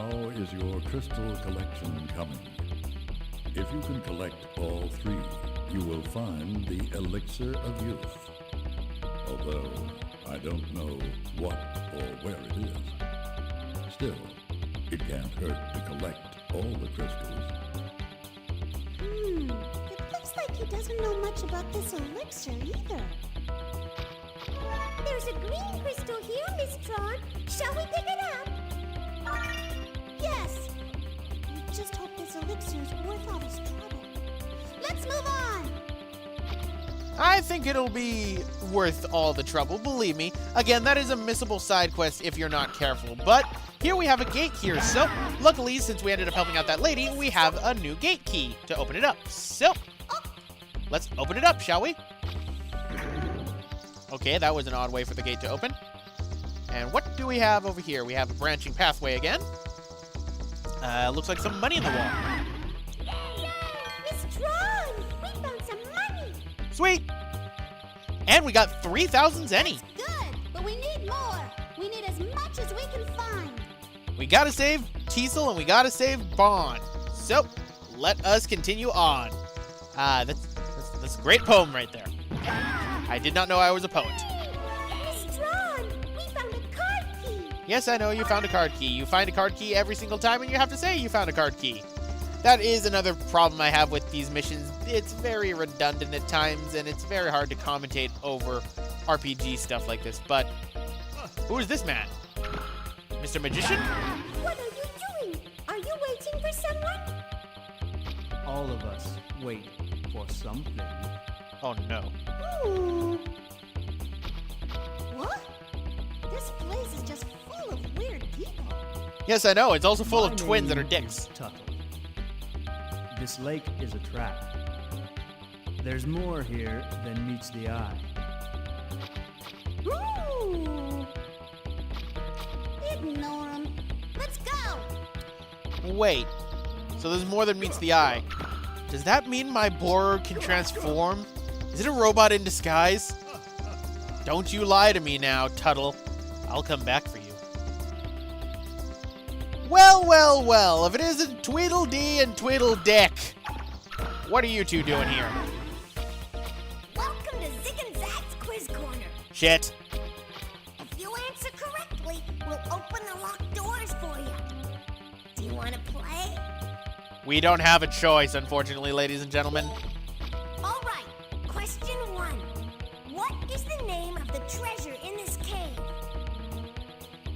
How is your crystal collection coming? If you can collect all 3, you will find the elixir of youth. Although I don't know what or where it is. Still, it can't hurt to collect all the crystals. It looks like he doesn't know much about this elixir either. There's a green crystal here, Miss Tron. Shall we pick it up? Yes. I just hope this elixir is worth all this trouble. Let's move on. I think it'll be worth all the trouble, believe me. Again, that is a missable side quest if you're not careful, but here we have a gate here, so luckily, since we ended up helping out that lady, we have a new gate key to open it up. So, let's open it up, shall we? Okay, that was an odd way for the gate to open. And what do we have over here? We have a branching pathway again. Looks like some money in the wall. Miss Tron, we found some money. Sweet! And we got 3,000 zenny. Good, but we need more. We need as much as we can find. We gotta save Teasel and we gotta save Bonne. So, let us continue on. That's a great poem right there. I did not know I was a poet. Miss Tron, we found a card key. Yes, I know you found a card key. You find a card key every single time and you have to say you found a card key. That is another problem I have with these missions. It's very redundant at times and it's very hard to commentate over RPG stuff like this. But who is this man? Mr. Magician? What are you doing? Are you waiting for someone? All of us wait for something. Oh no. What? This place is just full of weird people. Yes, I know. It's also full of My twins that are name dicks. is Tuttle. This lake is a trap. There's more here than meets the eye. Ooh. Ignore him. Let's go. Wait. So there's more than meets the eye. Does that mean my borer can transform? Is it a robot in disguise? Don't you lie to me now, Tuttle. I'll come back for you. Well, well, well. If it isn't Tweedledee and Tweedledick. What are you two doing here? Welcome to Zig and Zag's Quiz Corner. Shit. If you answer correctly, we'll open the locked doors for you. Do you want to play? We don't have a choice, unfortunately, ladies and gentlemen. All right. Question 1. What is the name of the treasure in this cave?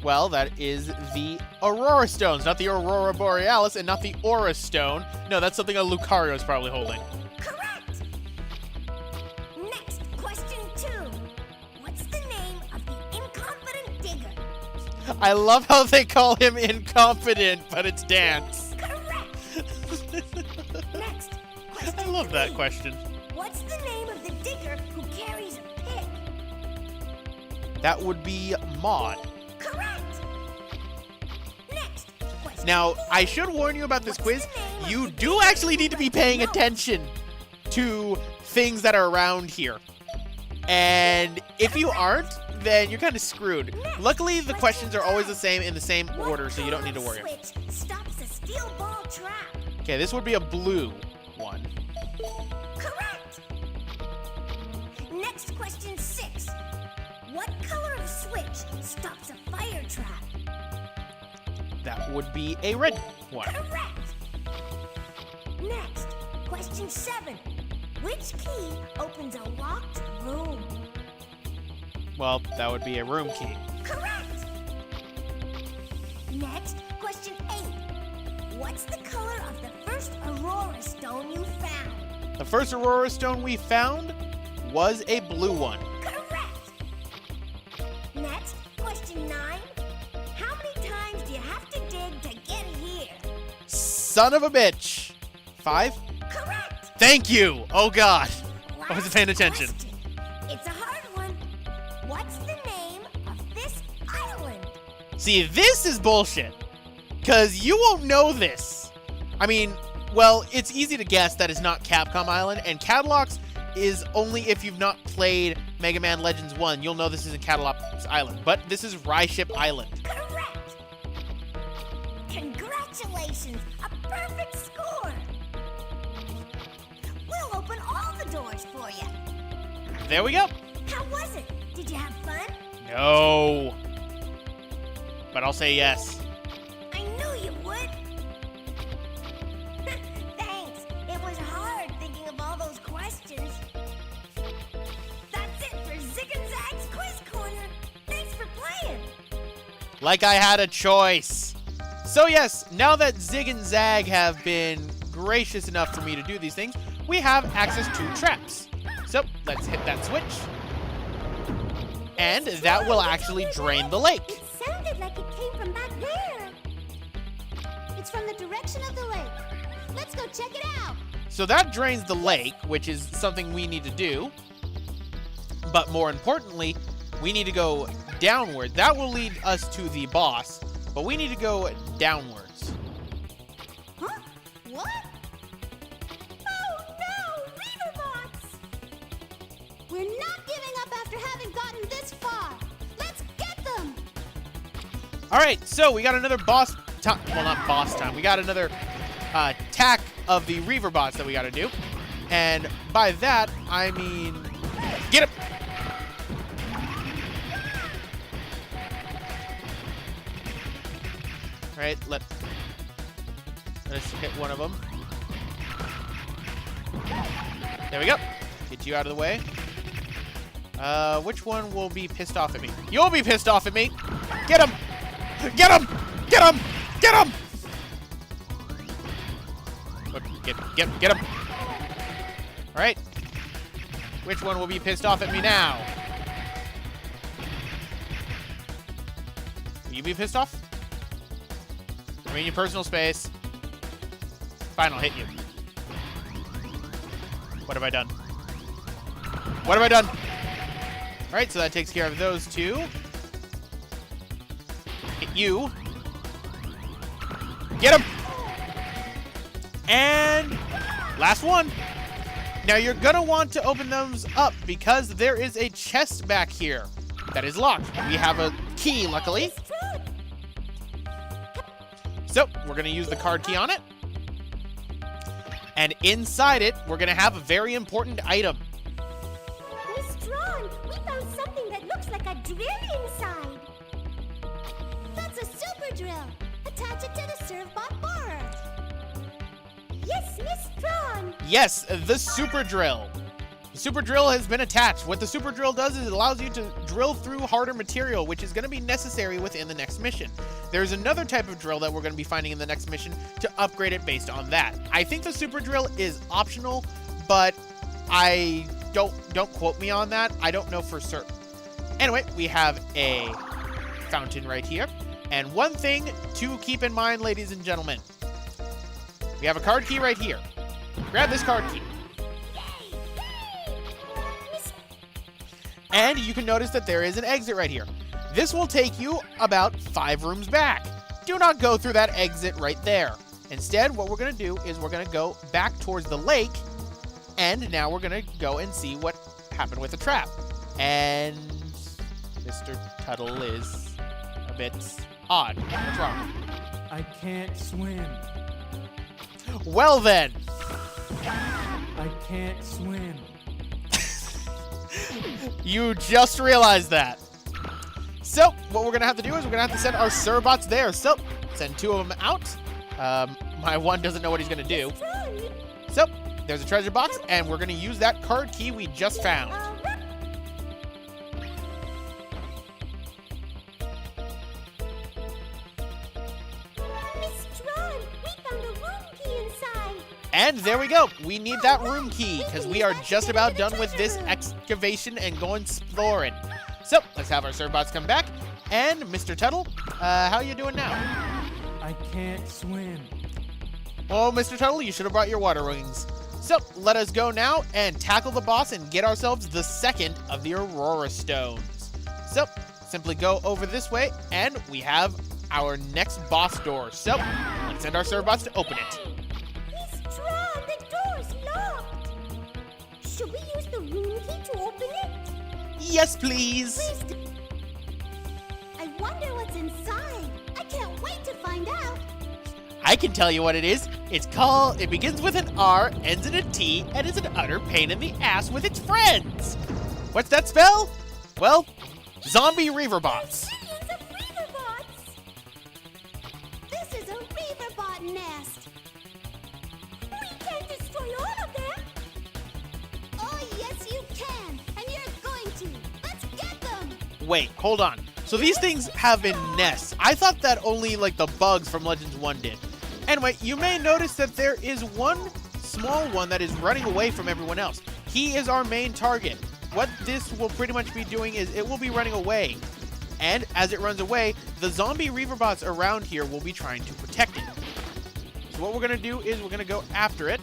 Well, that is the Aurora Stones, not the Aurora Borealis and not the Aura Stone. No, that's something a Lucario is probably holding. Correct. Next, question 2. What's the name of the incompetent digger? I love how they call him incompetent, but it's Dance. Correct. Next, question I love that 3. question. What's the name of the digger who carries a pick? That would be Maud. Correct. Next, question Now, 4. I should warn you about this What's quiz. the name of You the do digger actually who need to be writes paying notes? attention to things that are around here. And if you aren't, then you're kind of screwed. Next, Luckily, the question questions are always the 5. same in the same What order, so you don't color need to worry. switch stops a steel ball trap? Okay, this would be a blue one. Correct. Next, question 6. What color of switch stops a fire trap? That would be a red one. Correct. Next, question 7. Which key opens a locked room? Well, that would be a room key. Correct. Next, question 8. What's the color of the first Aurora Stone you found? The first Aurora Stone we found was a blue one. Correct. Next, question 9. How many times do you have to dig to get here? Son of a bitch. 5? Correct. Thank you. Oh, God. I wasn't Last paying attention. question. It's a hard one. What's the name of this island? See, this is bullshit. Because you won't know this. I mean, well, it's easy to guess that it's not Capcom Island, and Catalog's is only if you've not played Mega Man Legends 1. You'll know this isn't Catalog's Island, but this is Ryship Island. Correct. Congratulations. Congratulations! A perfect score! We'll open all the doors for you. There we go. How was it? Did you have fun? No. But I'll say yes. I knew you would. Thanks. It was hard thinking of all those questions. That's it for Zig and Zag's Quiz Corner. Thanks for playing. Like I had a choice. So yes, now that Zig and Zag have been gracious enough for me to do these things, we have access to traps. So let's hit that switch. And that will actually drain the lake. It sounded like it came from back there. It's from the direction of the lake. Let's go check it out. So that drains the lake, which is something we need to do. But more importantly, we need to go downward. That will lead us to the boss, but we need to go downwards. Huh? What? Oh no, Reaverbots! We're not giving up after having gotten this far. Let's get them! All right, so we got another boss time. Well, not boss time. We got another attack of the Reaver bots that we got to do. And by that, I mean, get him. All right, let us hit one of them. There we go. Get you out of the way. Which one will be pissed off at me? You'll be pissed off at me. Get him! Get him! Get him! Get him! Look, get him! All right. Which one will be pissed off at me now? Will you be pissed off? I mean, your personal space. Fine, I'll hit you. What have I done? What have I done? All right, so that takes care of those two. Hit you. Get him! And last one. Now you're gonna want to open those up because there is a chest back here that is locked. We have a key, luckily. So we're gonna use the card key on it. And inside it, we're gonna have a very important item. Miss Tron, we found something that looks like a drill inside. That's a super drill. Attach it to the Servbot borer. Yes, Miss Tron. Yes, the super drill. The super drill has been attached. What the super drill does is it allows you to drill through harder material, which is going to be necessary within the next mission. There's another type of drill that we're going to be finding in the next mission to upgrade it based on that. I think the super drill is optional, but I don't quote me on that. I don't know for certain. Anyway, we have a fountain right here. And one thing to keep in mind, ladies and gentlemen, we have a card key right here. Grab this card key. And you can notice that there is an exit right here. This will take you about 5 rooms back. Do not go through that exit right there. Instead, what we're going to do is we're going to go back towards the lake, and now we're going to go and see what happened with the trap. And Mr. Tuttle is a bit odd. What's wrong? I can't swim. Well then. I can't swim. You just realized that. So, what we're going to have to do is we're going to have to send our Serbots there. So, send 2 of them out. My one doesn't know what he's going to do. So, there's a treasure box, and we're going to use that card key we just found. Miss Tron, we found a room key inside. And there we go. We need that room key because we are just about done with this excavation and going exploring. So let's have our Serbots come back. And Mr. Tuttle, how you doing now? I can't swim. Oh, Mr. Tuttle, you should have brought your water wings. So let us go now and tackle the boss and get ourselves the second of the Aurora Stones. So simply go over this way and we have our next boss door. So let's send our Serbots to open it. Miss Tron, the door's locked. Should we use the room key to open it? Yes, please. Please do. I wonder what's inside. I can't wait to find out. I can tell you what it is. It begins with an R, ends in a T, and is an utter pain in the ass with its friends. What's that spell? Well, zombie Reaverbots. Millions of Reaverbots! This is a Reaverbot nest. We can't destroy all of them. Oh, yes, you can. And you're going to. Let's get them. Wait, hold on. So these things have in nests. I thought that only like the bugs from Legends 1 did. Anyway, you may notice that there is one small one that is running away from everyone else. He is our main target. What this will pretty much be doing is it will be running away. And as it runs away, the zombie Reaverbots around here will be trying to protect it. So what we're going to do is we're going to go after it.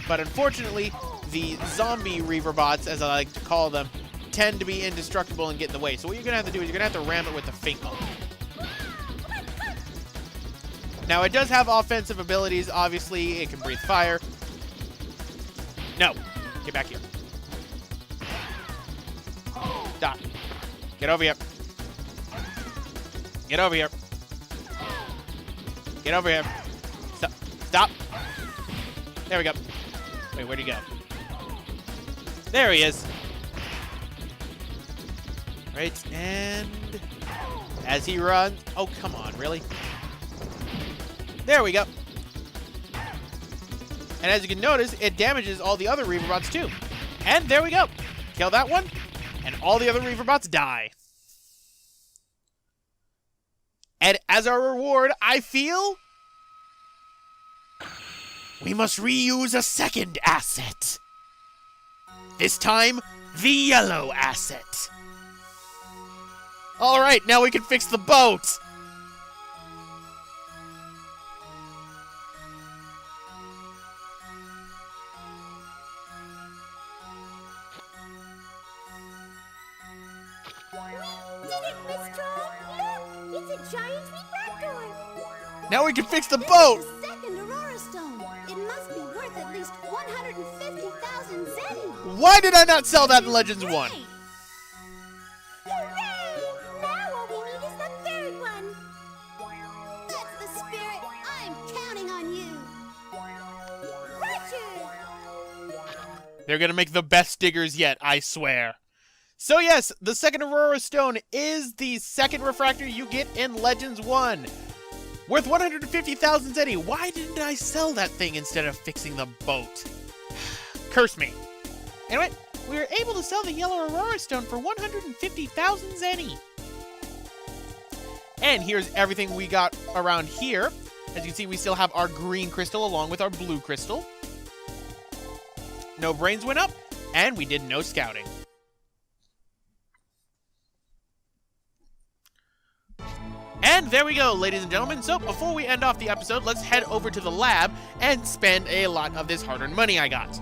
But unfortunately, the zombie Reaverbots, as I like to call them, tend to be indestructible and get in the way. So what you're going to have to do is you're going to have to ram it with the Finkel. Now, it does have offensive abilities. Obviously, it can breathe fire. No. Get back here. Stop. Get over here. Get over here. Get over here. Stop. Stop. There we go. Wait, where'd he go? There he is. Right, and as he runs... Oh, come on, really? There we go. And as you can notice, it damages all the other Reaverbots too. And there we go. Kill that one, and all the other Reaverbots die. And as our reward, I feel... we must reuse a second asset. This time, the yellow asset. All right, now we can fix the boat. We did it, Miss Tron. Look, it's a giant refractor. Now we can fix the boat. The second Aurora Stone. It must be worth at least 150,000 zeni. Why did I not sell that in Legends 1? Hooray! Now all we need is the third one. That's the spirit. I'm counting on you. Richard! They're going to make the best diggers yet, I swear. So yes, the second Aurora Stone is the second refractor you get in Legends 1. Worth 150,000 zeni. Why didn't I sell that thing instead of fixing the boat? Curse me. Anyway, we were able to sell the yellow Aurora Stone for 150,000 zeni. And here's everything we got around here. As you can see, we still have our green crystal along with our blue crystal. No brains went up, and we did no scouting. And there we go, ladies and gentlemen. So before we end off the episode, let's head over to the lab and spend a lot of this hard-earned money I got.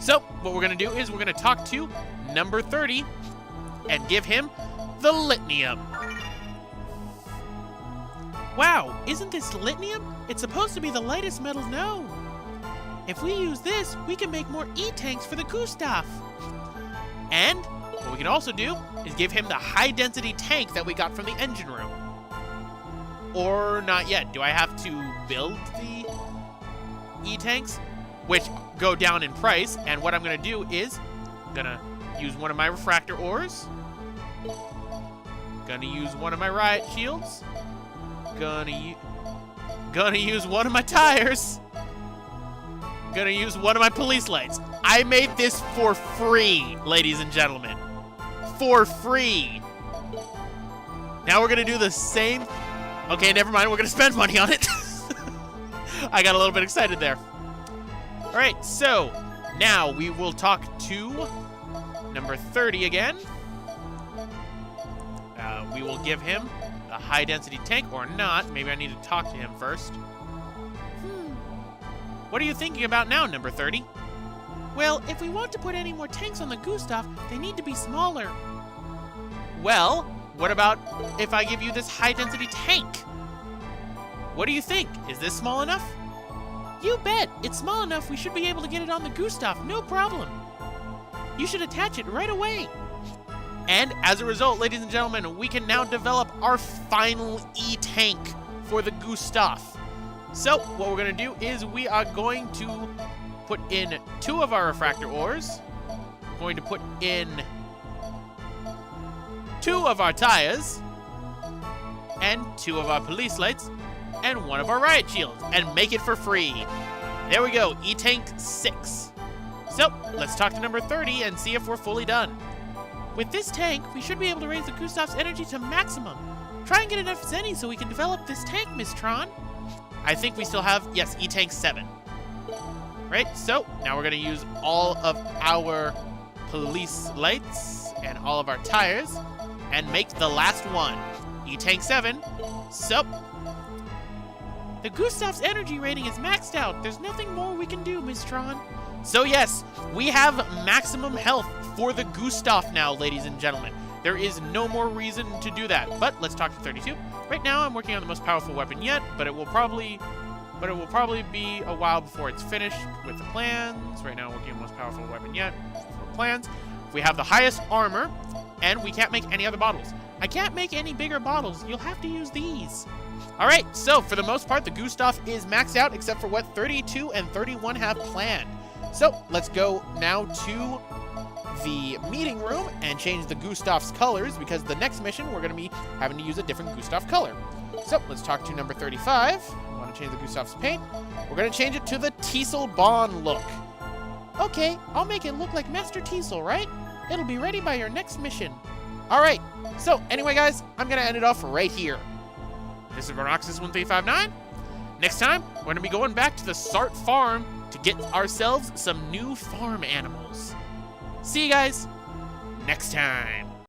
So what we're going to do is we're going to talk to number 30 and give him the Litnium. Wow, isn't this Litnium? It's supposed to be the lightest metal known. If we use this, we can make more E-tanks for the Gustav. And what we can also do is give him the high-density tank that we got from the engine room. Or not yet. Do I have to build the E-tanks? Which go down in price. And what I'm going to do is I'm going to use one of my refractor ores. Going to use one of my riot shields. Gonna use one of my tires. Gonna use one of my police lights. I made this for free, ladies and gentlemen. For free. Now we're gonna do the same. Okay, never mind. We're gonna spend money on it. I got a little bit excited there. All right, so now we will talk to number 30 again. We will give him a high-density tank or not. Maybe I need to talk to him first. What are you thinking about now, number 30? Well, if we want to put any more tanks on the Gustav, they need to be smaller. Well, what about if I give you this high-density tank? What do you think? Is this small enough? You bet! It's small enough we should be able to get it on the Gustav, no problem. You should attach it right away. And as a result, ladies and gentlemen, we can now develop our final E-Tank for the Gustav. So what we're going to do is we are going to put in 2 of our refractor ores. We're going to put in 2 of our tires, and 2 of our police lights, and 1 of our riot shields, and make it for free. There we go, E-Tank 6. So let's talk to number 30 and see if we're fully done. With this tank, we should be able to raise the Gustav's energy to maximum. Try and get enough Zenny so we can develop this tank, Miss Tron. I think we still have, yes, E-Tank 7. Right, so now we're gonna use all of our police lights and all of our tires and make the last one, E-Tank 7. So, the Gustav's energy rating is maxed out. There's nothing more we can do, Miss Tron. So yes, we have maximum health for the Gustav now, ladies and gentlemen. There is no more reason to do that. But let's talk to 32. Right now, I'm working on the most powerful weapon yet, but it will probably be a while before it's finished with the plans. Right now, I'm working on the most powerful weapon yet for plans. We have the highest armor, and we can't make any other bottles. I can't make any bigger bottles. You'll have to use these. All right, so for the most part, the Gustav is maxed out, except for what 32 and 31 have planned. So let's go now to the meeting room and change the Gustav's colors, because the next mission we're going to be having to use a different Gustav color. So let's talk to number 35. I want to change the Gustav's paint. We're going to change it to the Tron Bonne look. Okay, I'll make it look like Master Teasel, right? It'll be ready by your next mission. All right, so anyway, guys, I'm going to end it off right here. This is Veroxis1359. Next time, we're going to be going back to the Sart farm to get ourselves some new farm animals. See you guys next time.